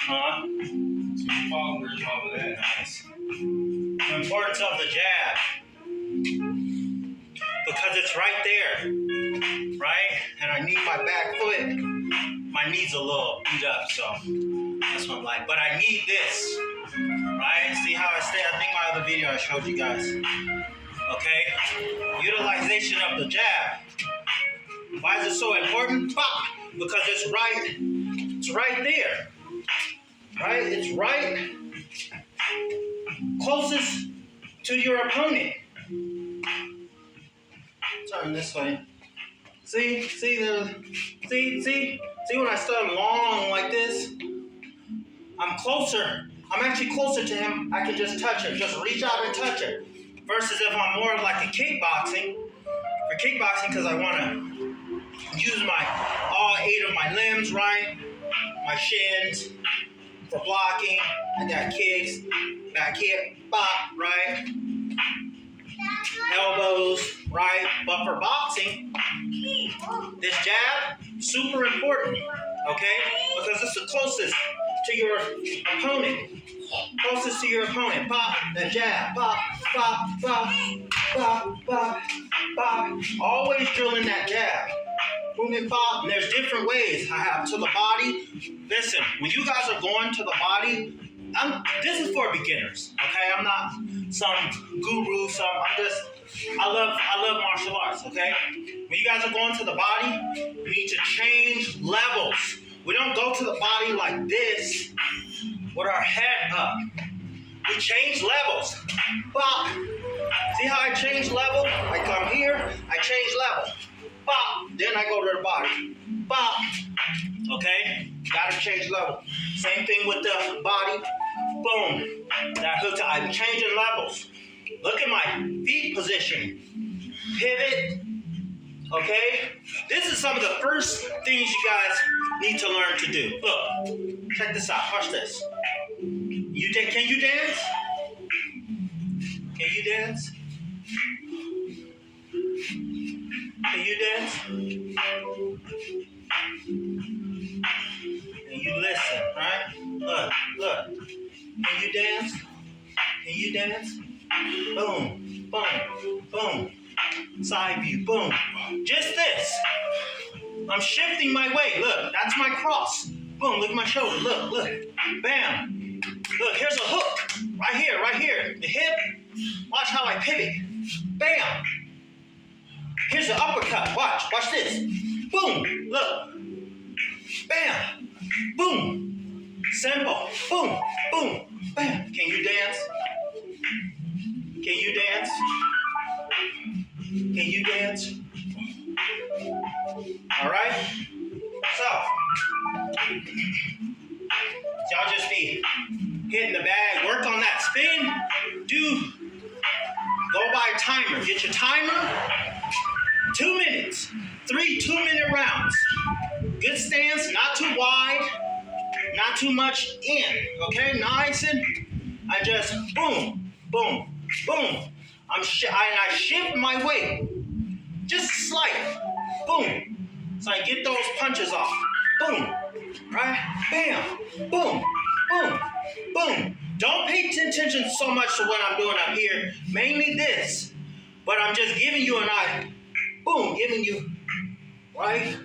Huh? Two followers off of that. Nice. The importance of the jab. Because it's right there. Right? And I need my back foot. My knee's a little beat up, so that's what I'm like. But I need this. Right? See how I stay? I think my other video I showed you guys. Okay? Utilization of the jab. Why is it so important? Pop! Because it's right there. Right? It's right closest to your opponent. Turn this way. See when I stand long like this, I'm closer. I'm actually closer to him. I can just touch him, just reach out and touch him. Versus if I'm more like a kickboxing, because I want to use all 8 of my limbs, right? My shins for blocking. I got kicks, back kick, bop, right? Elbows, right? But for boxing, this jab, super important, okay? Because it's the closest to your opponent. Closest to your opponent. Pop, that jab. Pop, pop, pop, pop, pop, pop. Always drilling that jab. Boom and pop. And there's different ways I have to the body. Listen, when you guys are going to the body, this is for beginners, okay? I'm not some guru, I love martial arts, okay? When you guys are going to the body, you need to change levels. We don't go to the body like this with our head up. We change levels. Bop. See how I change level? I come here, I change level. Bop. Then I go to the body. Bop. Okay? Gotta change level. Same thing with the body. Boom. That hook. I'm changing levels. Look at my feet position. Pivot. Okay? This is some of the first things you guys need to learn to do. Look. Check this out. Watch this. Can you dance? Can you dance? Can you dance? Can you listen, right? Look. Can you dance? Can you dance? Boom, boom, boom. Side view, boom. Just this. I'm shifting my weight. Look, that's my cross. Boom, look at my shoulder. Look. Bam. Look, here's a hook. Right here. The hip. Watch how I pivot. Bam. Here's the uppercut. Watch this. Boom. Look. Bam. Boom. Simple. Boom. Boom. Bam. Can you dance? Can you dance? Can you dance? All right? So, y'all just be hitting the bag. Work on that spin. Go by a timer. Get your timer. 2 minutes. 3 2-minute rounds. Good stance, not too wide, not too much in. Okay, nice and I just boom, boom, boom. I shift my weight, just slight, boom. So I get those punches off, boom, right, bam, boom, boom, boom. Don't pay attention so much to what I'm doing up here. Mainly this, but I'm just giving you an eye, boom, giving you, right.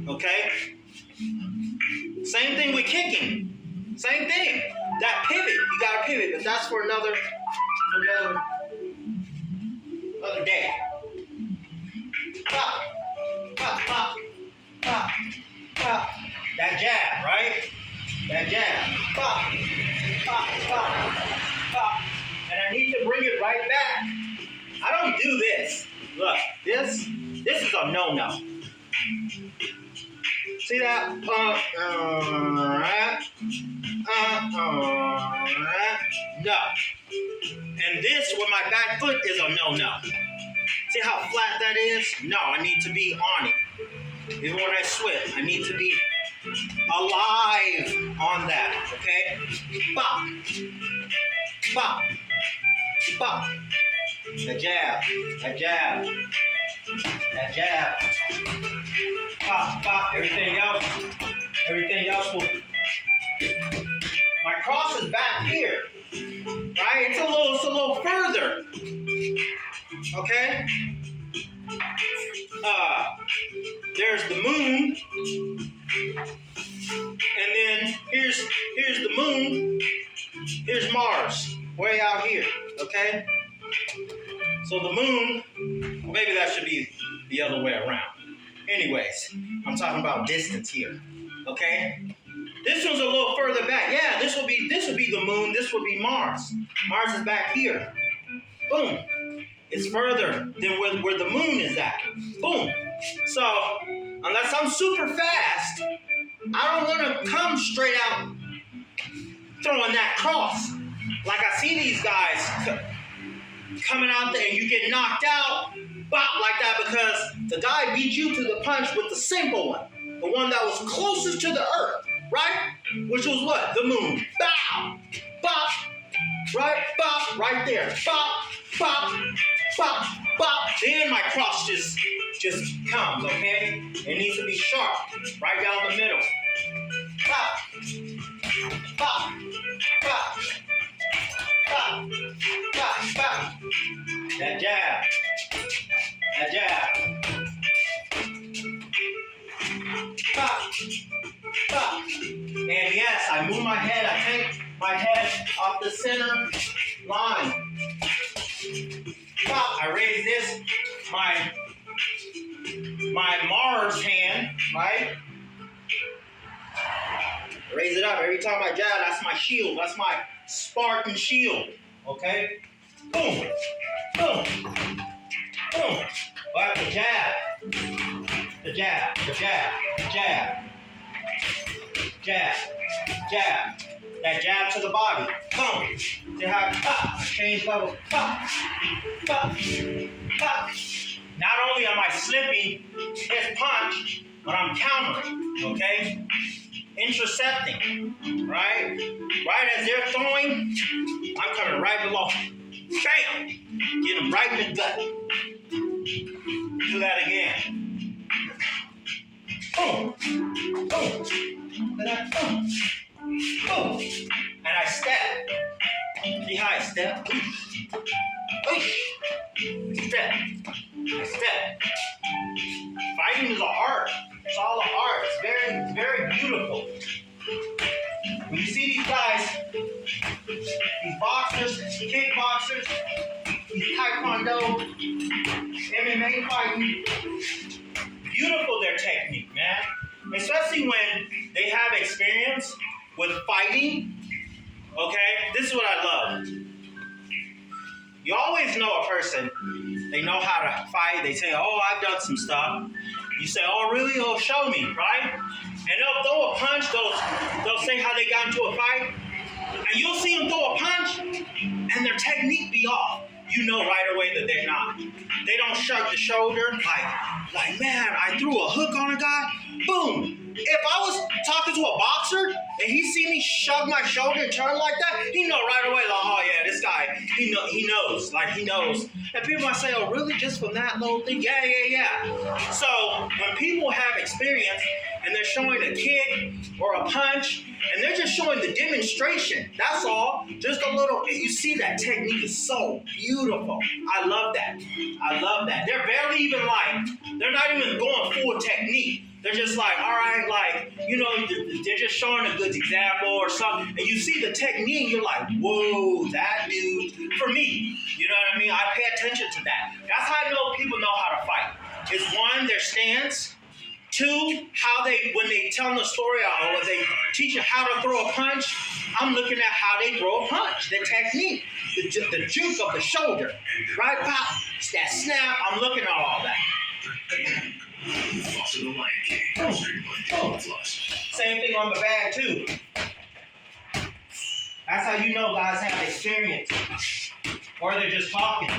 Okay? Same thing with kicking. Same thing. That pivot, you gotta pivot, but that's for another day. Pop, pop, pop, pop, pop. That jab, right? That jab. Pop, pop, pop, pop. And I need to bring it right back. I don't do this. Look, this is a no-no. See that? No. And this with my back foot is a no-no. See how flat that is? No, I need to be on it. Even when I switch, I need to be alive on that, okay? Bop. Bop. Bop. The jab. That jab. That jab. Pop, pop. Everything else my cross is back here, right? It's a little further, okay? There's the moon, and then here's the moon. Here's Mars, way out here, okay? So the moon, maybe that should be the other way around. Anyways, I'm talking about distance here, okay? This one's a little further back. Yeah, this will be the moon. This will be Mars. Mars is back here. Boom. It's further than where the moon is at. Boom. So unless I'm super fast, I don't want to come straight out throwing that cross. Like I see these guys coming out there and you get knocked out, bop, like that, because the guy beat you to the punch with the simple one. The one that was closest to the earth, right? Which was what? The moon. Bow, bop, right, bop, right there. Bop, bop, bop, bop. Then my cross just comes, okay? It needs to be sharp, right down the middle. Bop, bop, bop, bop, bop, bop. That jab. That jab. Bop, bop. And yes, I move my head. I take my head off the center line. Bop. I raise this, my Mars hand, right? Raise it up. Every time I jab, that's my shield. That's my Spartan shield. Okay? Boom. Boom. Boom. But the jab. The jab. The jab. Jab. Jab. Jab. That jab to the body. Boom. See how pop. Change level. Pop. Pop. Pop. Not only am I slipping his punch, but I'm countering. Okay? Intercepting, right? Right as they're throwing, I'm coming right below. Bam! Get them right in the gut. Do that again. Boom. Boom. Boom. Boom. And I step. See how I step? Step. I step. Fighting is a art. It's all an art. It's very, very beautiful. When you see these guys, these boxers, kickboxers, these taekwondo, MMA fighting, beautiful their technique, man. Especially when they have experience with fighting. Okay, this is what I love. You always know a person, they know how to fight. They say, oh, I've done some stuff. You say, oh, really? Oh, show me, right? And they'll throw a punch. They'll say how they got into a fight. And you'll see them throw a punch, and their technique be off. You know right away that they're not. They don't shrug the shoulder like, man, I threw a hook on a guy. Boom. If I was talking to a boxer and he see me shove my shoulder and turn like that, he know right away, like, oh yeah, this guy, he knows. And people might say, oh really, just from that little thing? Yeah. So when people have experience and they're showing a kick or a punch, and they're just showing the demonstration, that's all. Just a little, you see that technique is so beautiful. I love that. They're barely even they're not even going full technique. They're just like, all right, they're just showing a good example or something. And you see the technique, you're like, whoa, that dude, for me, you know what I mean? I pay attention to that. That's how I know people know how to fight. It's one, their stance. Two, when they tell the story or when they teach you how to throw a punch, I'm looking at how they throw a punch, the technique, the juke of the shoulder, right? Pop, that snap, I'm looking at all that. Same thing on the bag too. That's how you know guys have experience. Or they're just talking.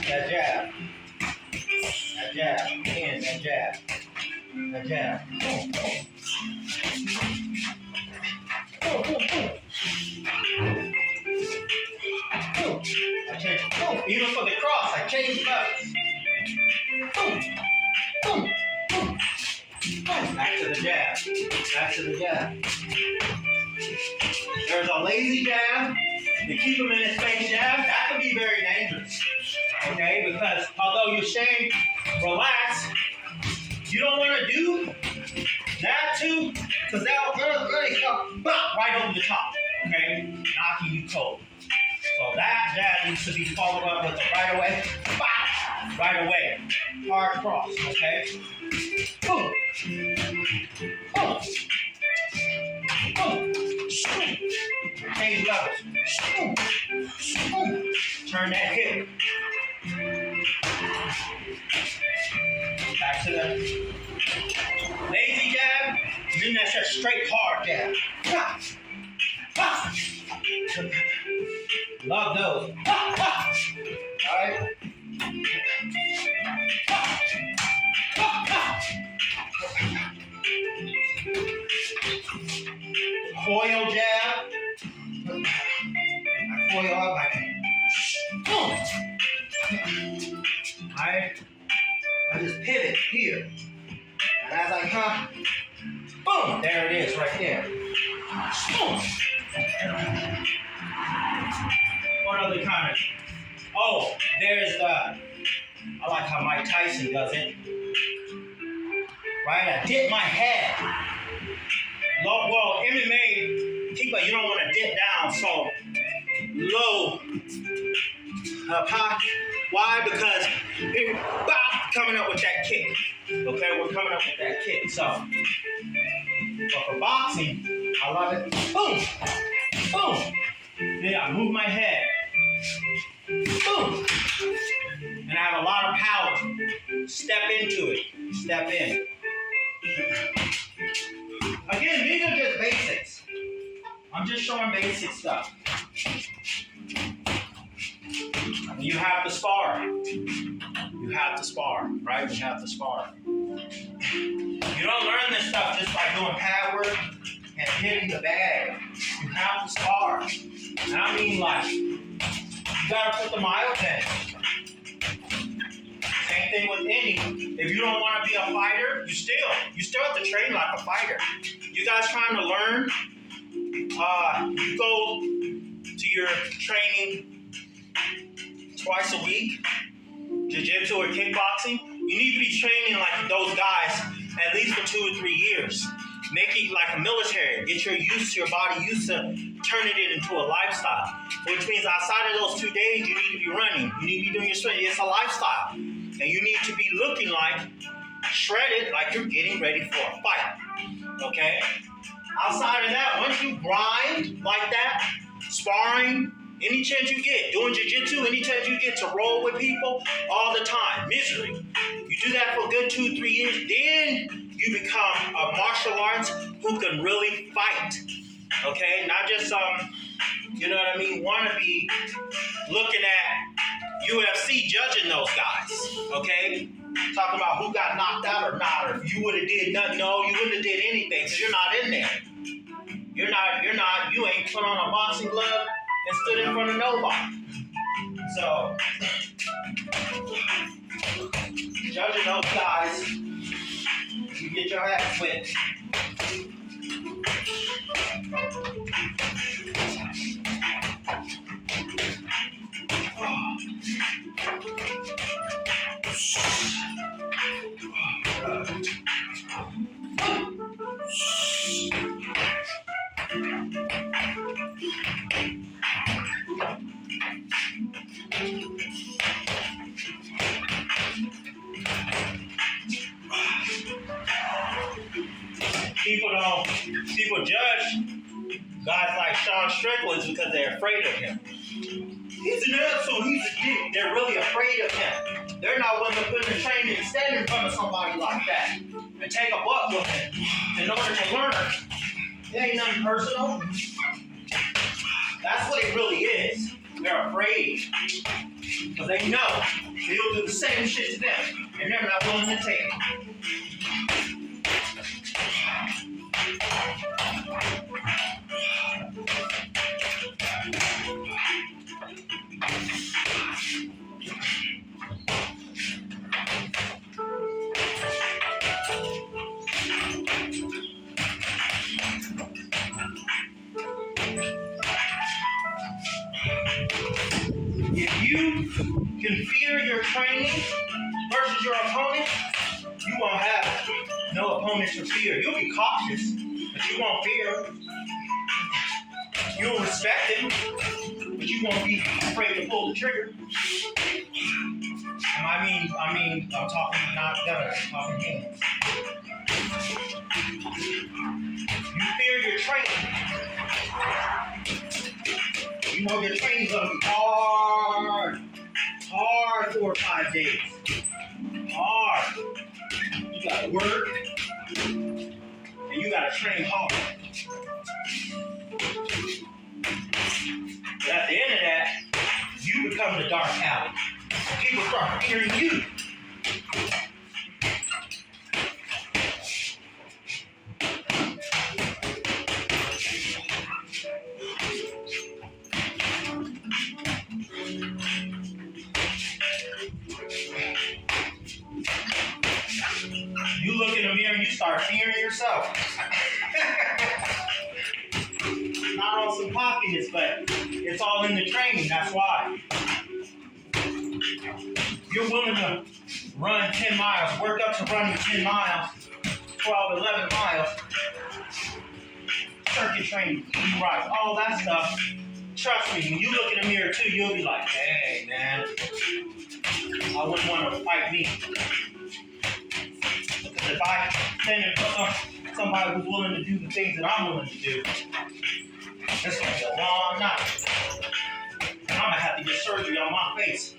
That jab. Again, that jab. change. Boom. Even for the cross, I change levels. Boom. Boom. Boom. Boom. Back to the jab. Back to the jab. There's a lazy jab. You keep him in his face jab. That can be very dangerous. Okay? Because although you're saying relax, you don't want to do that too, because that'll really come right over the top. Okay? Knocking you cold. So that jab needs to be followed up with a right away. Right away. Hard cross. Okay? Boom. Boom. Boom. Change levels. Boom. Boom. Turn that hip. Back to the lazy jab. And then that's a straight hard jab. Ha. Ha. Love those. Ha. Ha. All right. Ha. Ha. Ha. Foil jab. I foil up like boom. Alright. I just pivot here. And as I come, boom, there it is right there. Boom. What other kind of? Oh, there's the, I like how Mike Tyson does it. Right, I dip my head. Well, MMA, people, you don't want to dip down so low up high. Why? Because you're coming up with that kick. Okay, we're coming up with that kick. So, but for boxing, I love it. Boom, boom. Then I move my head. Boom. And I have a lot of power. Step into it. Step in. Again, these are just basics. I'm just showing basic stuff. You have to spar. You have to spar, right? You have to spar. You don't learn this stuff just by doing pad work and hitting the bag. You have to spar. And I mean like, you gotta put the miles in. Same thing with any. If you don't want to be a fighter, you still have to train like a fighter. You guys trying to learn, you go to your training twice a week, jiu-jitsu or kickboxing, you need to be training like those guys at least for 2 or 3 years. Make it like a military. Get your body used to turning it into a lifestyle. Which means outside of those 2 days, you need to be running. You need to be doing your strength. It's a lifestyle. And you need to be looking like shredded, like you're getting ready for a fight. Okay? Outside of that, once you grind like that, sparring, any chance you get, doing jiu-jitsu, any chance you get to roll with people, all the time, misery. You do that for a good 2 or 3 years, then you become a martial arts who can really fight. Okay? Not just you know what I mean, wanna be looking at UFC judging those guys. Okay? Talking about who got knocked out or not, or if you would have did nothing. No, you wouldn't have did anything because you're not in there. You ain't put on a boxing glove and stood in front of nobody. So, judging those guys, you get your ass whipped. People judge guys like Sean Strickland because they're afraid of him. He's an asshole, he's a dick. They're really afraid of him. They're not willing to put in the training and stand in front of somebody like that and take a butt with him in order to learn. It ain't nothing personal. That's what it really is. They're afraid. Because they know he'll do the same shit to them and they're not willing to take it. you can fear your training versus your opponent, you won't have no opponent to fear. You'll be cautious, but you won't fear. You'll respect him, but you won't be afraid to pull the trigger. And I'm talking not guns, I'm talking hands. You fear your training. You know your training's gonna be hard 4 or 5 days. Hard. You gotta work, and you gotta train hard. But at the end of that, you become the dark alley. People start fearing you. You look in the mirror and you start fearing yourself. Not on some cockiness, but it's all in the training, that's why. You're willing to run 10 miles, work up to running 10 miles, 12, 11 miles, circuit training, eating right, all that stuff. Trust me, when you look in the mirror too, you'll be like, hey man, I wouldn't want to fight me. Because if I stand in front of somebody who's willing to do the things that I'm willing to do, it's going to be a long night. And I'm going to have to get surgery on my face.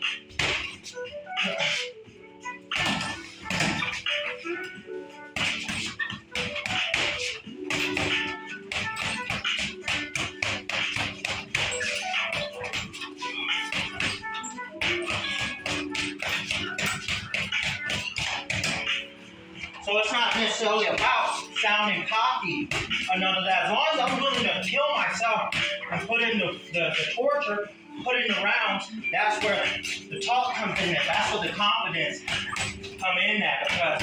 So it's not necessarily about sounding cocky or none of that. As long as I'm willing to kill myself and put in the torture, put in the rounds, that's where the talk comes in. That's where the confidence come in at, because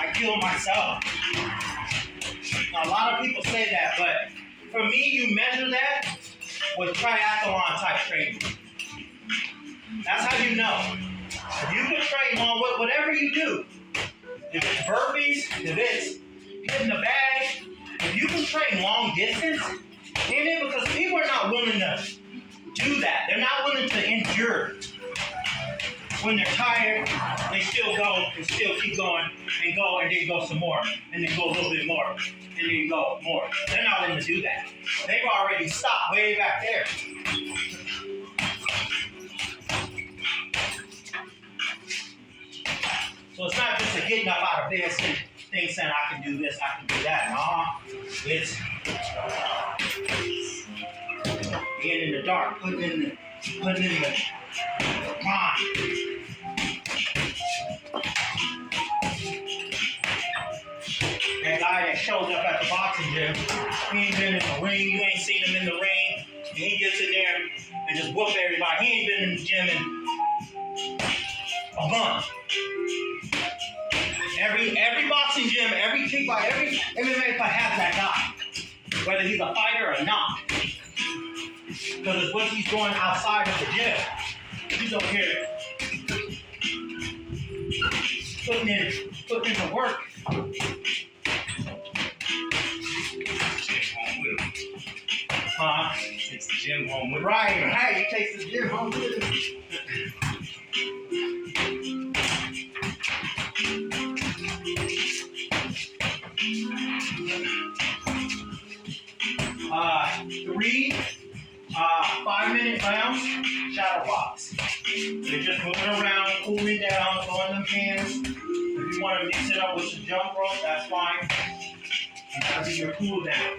I kill myself. Now, a lot of people say that, but for me, you measure that with triathlon type training. That's how you know. If you can train on whatever you do, if it's burpees, if it's hitting the bag, if you can train long distance in it, because people are not willing to do that. They're not willing to endure. When they're tired, they still go and still keep going and go and then go some more and then go a little bit more and then go more. They're not willing to do that. They've already stopped way back there. So it's not just a getting up out of bed saying I can do this, I can do that. It's being in the dark, putting in the mind. That guy that shows up at the boxing gym, he ain't been in the ring, you ain't seen him in the ring, and he gets in there and just whoop everybody. He ain't been in the gym in a month. Every boxing gym, every kickboxing, every MMA fight has that guy, whether he's a fighter or not. Because it's what he's doing outside of the gym. He's up here putting in the work. Takes the gym home with him. Right. He takes the gym home with him. Three 5-minute rounds, shadow box. So you're just moving around, cooling down, throwing them hands. If you want to mix it up with some jump rope, that's fine. That'll be your cool down.